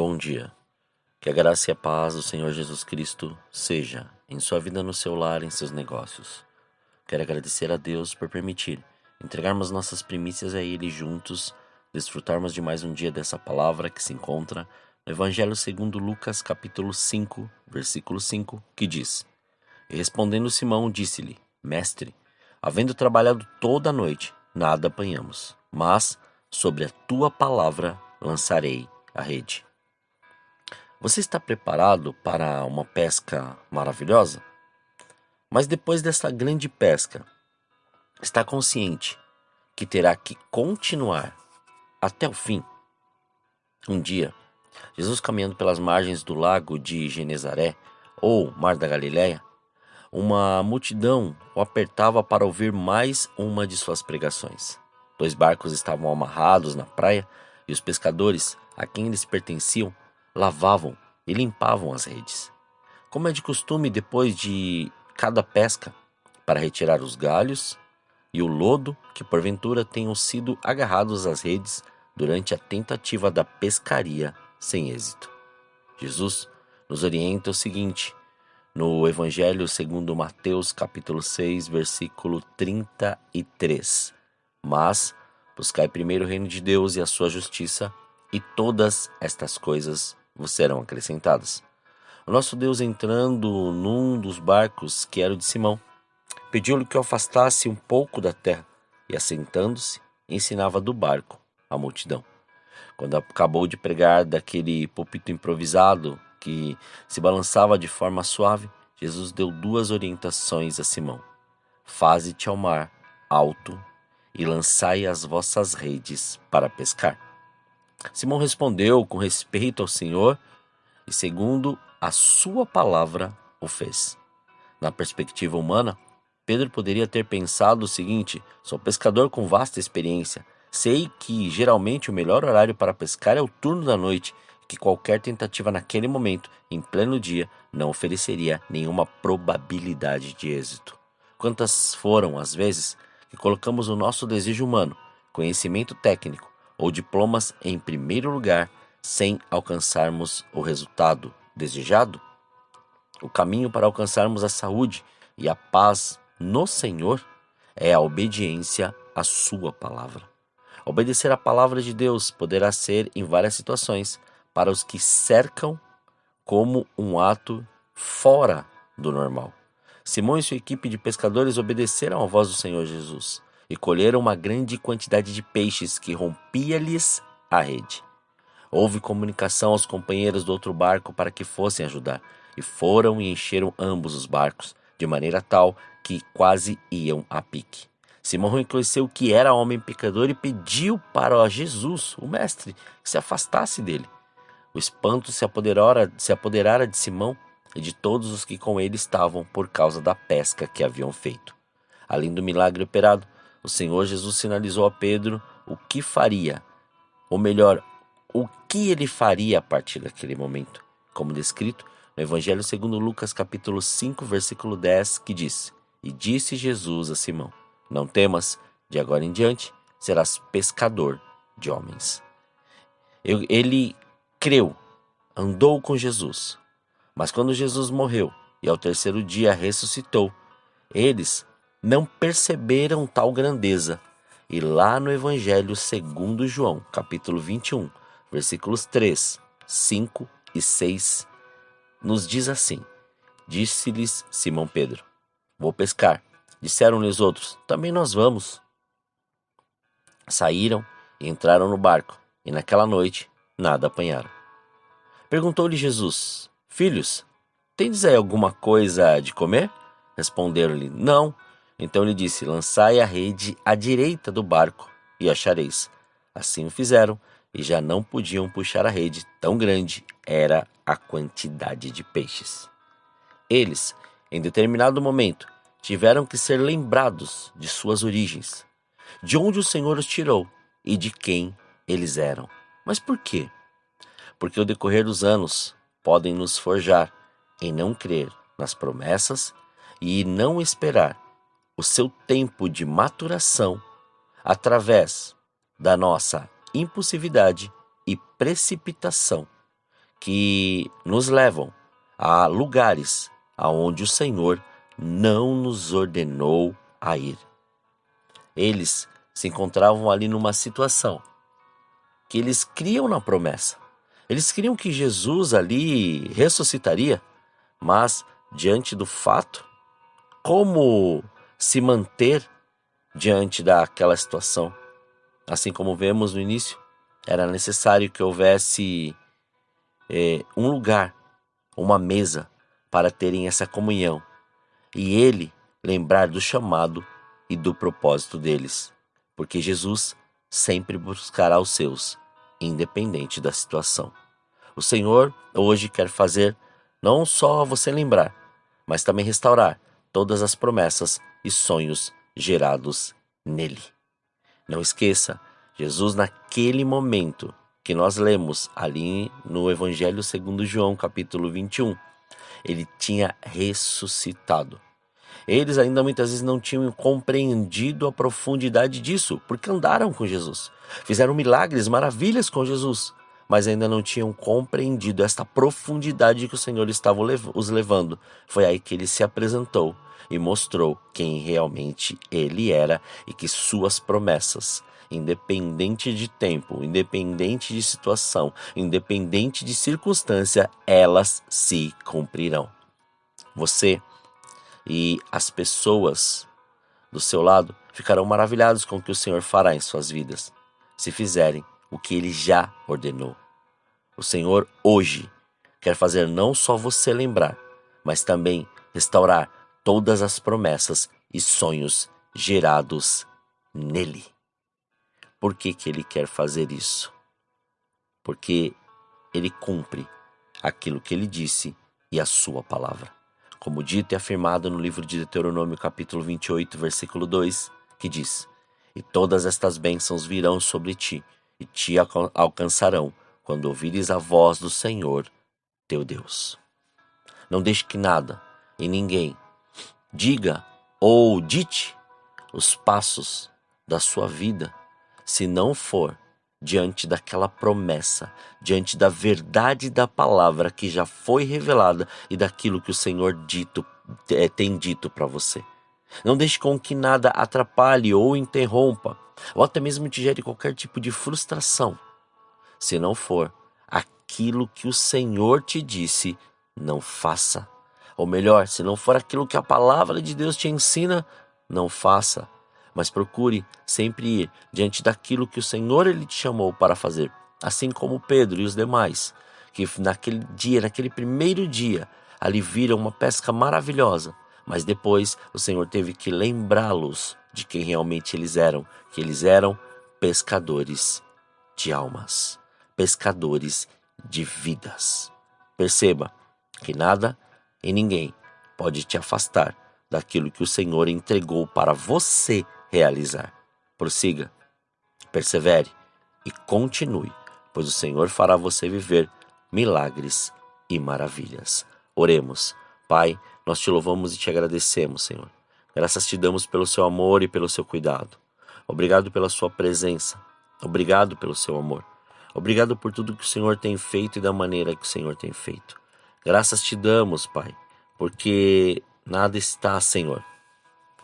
Bom dia. Que a graça e a paz do Senhor Jesus Cristo seja em sua vida, no seu lar, em seus negócios. Quero agradecer a Deus por permitir entregarmos nossas primícias a Ele juntos, desfrutarmos de mais um dia dessa palavra que se encontra no Evangelho segundo Lucas, capítulo 5, versículo 5, que diz: E respondendo Simão, disse-lhe: Mestre, havendo trabalhado toda a noite, nada apanhamos, mas sobre a tua palavra lançarei a rede. Você está preparado para uma pesca maravilhosa? Mas depois dessa grande pesca, está consciente que terá que continuar até o fim? Um dia, Jesus, caminhando pelas margens do lago de Genezaré, ou Mar da Galileia, uma multidão o apertava para ouvir mais uma de suas pregações. 2 barcos estavam amarrados na praia e os pescadores, a quem eles pertenciam, lavavam e limpavam as redes. Como é de costume, depois de cada pesca, para retirar os galhos e o lodo que porventura tenham sido agarrados às redes durante a tentativa da pescaria sem êxito. Jesus nos orienta o seguinte, no Evangelho segundo Mateus, capítulo 6, versículo 33. Mas buscai primeiro o reino de Deus e a sua justiça, e todas estas coisas vos serão acrescentadas. O nosso Deus, entrando num dos barcos, que era o de Simão, pediu-lhe que o afastasse um pouco da terra, e assentando-se, ensinava do barco a multidão. Quando acabou de pregar daquele púlpito improvisado que se balançava de forma suave, Jesus deu 2 orientações a Simão: Faze-te ao mar alto e lançai as vossas redes para pescar. Simão respondeu com respeito ao Senhor e, segundo a sua palavra, o fez. Na perspectiva humana, Pedro poderia ter pensado o seguinte: sou pescador com vasta experiência. Sei que geralmente o melhor horário para pescar é o turno da noite, que qualquer tentativa naquele momento, em pleno dia, não ofereceria nenhuma probabilidade de êxito. Quantas foram as vezes que colocamos o nosso desejo humano, conhecimento técnico ou diplomas em primeiro lugar, sem alcançarmos o resultado desejado? O caminho para alcançarmos a saúde e a paz no Senhor é a obediência à sua palavra. Obedecer à palavra de Deus poderá ser, em várias situações, para os que cercam, como um ato fora do normal. Simão e sua equipe de pescadores obedeceram à voz do Senhor Jesus e colheram uma grande quantidade de peixes que rompia-lhes a rede. Houve comunicação aos companheiros do outro barco para que fossem ajudar, e foram e encheram ambos os barcos, de maneira tal que quase iam a pique. Simão reconheceu que era homem pecador e pediu para Jesus, o mestre, que se afastasse dele. O espanto se apoderara de Simão e de todos os que com ele estavam por causa da pesca que haviam feito. Além do milagre operado, o Senhor Jesus sinalizou a Pedro o que faria, ou melhor, o que ele faria a partir daquele momento, como descrito no Evangelho segundo Lucas, capítulo 5, versículo 10, que diz: E disse Jesus a Simão: Não temas, de agora em diante serás pescador de homens. Ele creu, andou com Jesus, mas quando Jesus morreu e ao terceiro dia ressuscitou, eles não perceberam tal grandeza. E lá no Evangelho segundo João, capítulo 21, versículos 3, 5 e 6, nos diz assim: Disse-lhes Simão Pedro: Vou pescar. Disseram-lhe os outros: Também nós vamos. Saíram e entraram no barco, e naquela noite nada apanharam. Perguntou-lhe Jesus: Filhos, tendes aí alguma coisa de comer? Responderam-lhe: Não. Então lhe disse: Lançai a rede à direita do barco, e achareis. Assim o fizeram, e já não podiam puxar a rede, tão grande era a quantidade de peixes. Eles, em determinado momento, tiveram que ser lembrados de suas origens, de onde o Senhor os tirou e de quem eles eram. Mas por quê? Porque o decorrer dos anos podem nos forjar em não crer nas promessas e não esperar o seu tempo de maturação através da nossa impulsividade e precipitação, que nos levam a lugares aonde o Senhor não nos ordenou a ir. Eles se encontravam ali numa situação que eles criam na promessa. Eles criam que Jesus ali ressuscitaria, mas diante do fato, como se manter diante daquela situação? Assim como vemos no início, era necessário que houvesse um lugar, uma mesa para terem essa comunhão e ele lembrar do chamado e do propósito deles, porque Jesus sempre buscará os seus, independente da situação. O Senhor hoje quer fazer não só você lembrar, mas também restaurar todas as promessas e sonhos gerados nele. Não esqueça, Jesus naquele momento que nós lemos ali no Evangelho segundo João, capítulo 21, ele tinha ressuscitado. Eles ainda muitas vezes não tinham compreendido a profundidade disso, porque andaram com Jesus, fizeram milagres, maravilhas com Jesus, mas ainda não tinham compreendido esta profundidade que o Senhor estava os levando. Foi aí que ele se apresentou e mostrou quem realmente ele era e que suas promessas, independente de tempo, independente de situação, independente de circunstância, elas se cumprirão. Você e as pessoas do seu lado ficarão maravilhados com o que o Senhor fará em suas vidas, se fizerem o que Ele já ordenou. O Senhor hoje quer fazer não só você lembrar, mas também restaurar todas as promessas e sonhos gerados nele. Por que que Ele quer fazer isso? Porque Ele cumpre aquilo que Ele disse e a sua palavra. Como dito e afirmado no livro de Deuteronômio capítulo 28, versículo 2, que diz: E todas estas bênçãos virão sobre ti, e te alcançarão, quando ouvires a voz do Senhor, teu Deus. Não deixe que nada e ninguém diga ou dite os passos da sua vida, se não for diante daquela promessa, diante da verdade da palavra que já foi revelada e daquilo que o Senhor tem dito para você. Não deixe com que nada atrapalhe ou interrompa, ou até mesmo te gere qualquer tipo de frustração. Se não for aquilo que o Senhor te disse, não faça. Ou melhor, se não for aquilo que a palavra de Deus te ensina, não faça. Mas procure sempre ir diante daquilo que o Senhor ele te chamou para fazer. Assim como Pedro e os demais, que naquele dia, naquele primeiro dia, ali viram uma pesca maravilhosa. Mas depois o Senhor teve que lembrá-los de quem realmente eles eram. Que eles eram pescadores de almas, pescadores de vidas. Perceba que nada e ninguém pode te afastar daquilo que o Senhor entregou para você realizar. Prossiga, persevere e continue, pois o Senhor fará você viver milagres e maravilhas. Oremos. Pai, nós te louvamos e te agradecemos, Senhor. Graças te damos pelo seu amor e pelo seu cuidado. Obrigado pela sua presença. Obrigado pelo seu amor. Obrigado por tudo que o Senhor tem feito e da maneira que o Senhor tem feito. Graças te damos, Pai, porque nada está, Senhor,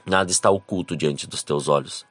nada está oculto diante dos teus olhos.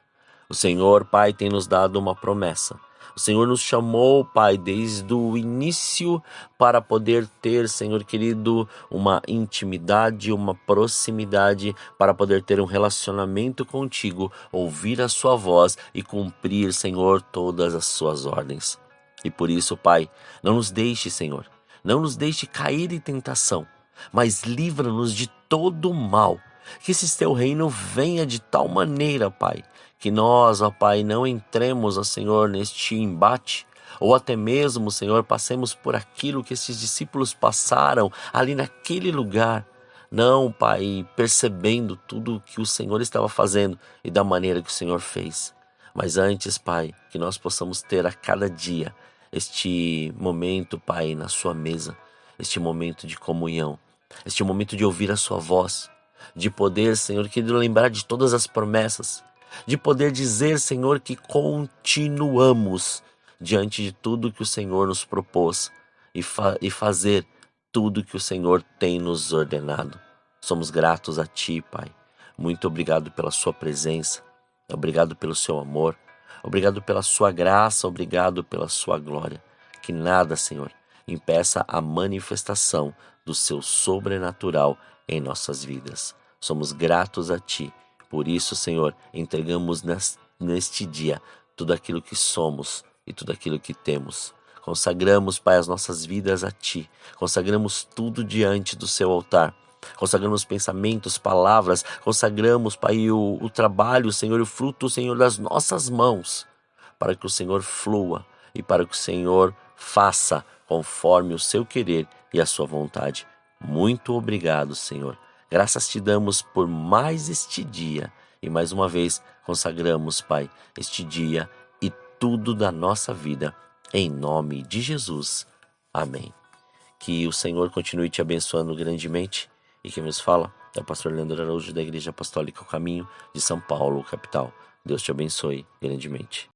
O Senhor, Pai, tem nos dado uma promessa. O Senhor nos chamou, Pai, desde o início para poder ter, Senhor querido, uma intimidade, uma proximidade, para poder ter um relacionamento contigo, ouvir a sua voz e cumprir, Senhor, todas as suas ordens. E por isso, Pai, não nos deixe, Senhor, não nos deixe cair em tentação, mas livra-nos de todo o mal. Que esse teu reino venha de tal maneira, Pai, que nós, ó Pai, não entremos, ó Senhor, neste embate, ou até mesmo, Senhor, passemos por aquilo que esses discípulos passaram ali naquele lugar. Não, Pai, percebendo tudo o que o Senhor estava fazendo e da maneira que o Senhor fez. Mas antes, Pai, que nós possamos ter a cada dia este momento, Pai, na sua mesa, este momento de comunhão, este momento de ouvir a sua voz, de poder, Senhor, querido, lembrar de todas as promessas, de poder dizer, Senhor, que continuamos diante de tudo que o Senhor nos propôs e fazer tudo que o Senhor tem nos ordenado. Somos gratos a Ti, Pai. Muito obrigado pela Sua presença, obrigado pelo Seu amor, obrigado pela Sua graça, obrigado pela Sua glória. Que nada, Senhor, impeça a manifestação do Seu sobrenatural em nossas vidas. Somos gratos a Ti. Por isso, Senhor, entregamos neste dia tudo aquilo que somos e tudo aquilo que temos. Consagramos, Pai, as nossas vidas a Ti. Consagramos tudo diante do Seu altar. Consagramos pensamentos, palavras. Consagramos, Pai, o trabalho, Senhor, o fruto, Senhor, das nossas mãos. Para que o Senhor flua e para que o Senhor faça conforme o Seu querer e a Sua vontade. Muito obrigado, Senhor. Graças te damos por mais este dia. E mais uma vez consagramos, Pai, este dia e tudo da nossa vida. Em nome de Jesus. Amém. Que o Senhor continue te abençoando grandemente. E quem nos fala é o pastor Leandro Araújo da Igreja Apostólica O Caminho de São Paulo, capital. Deus te abençoe grandemente.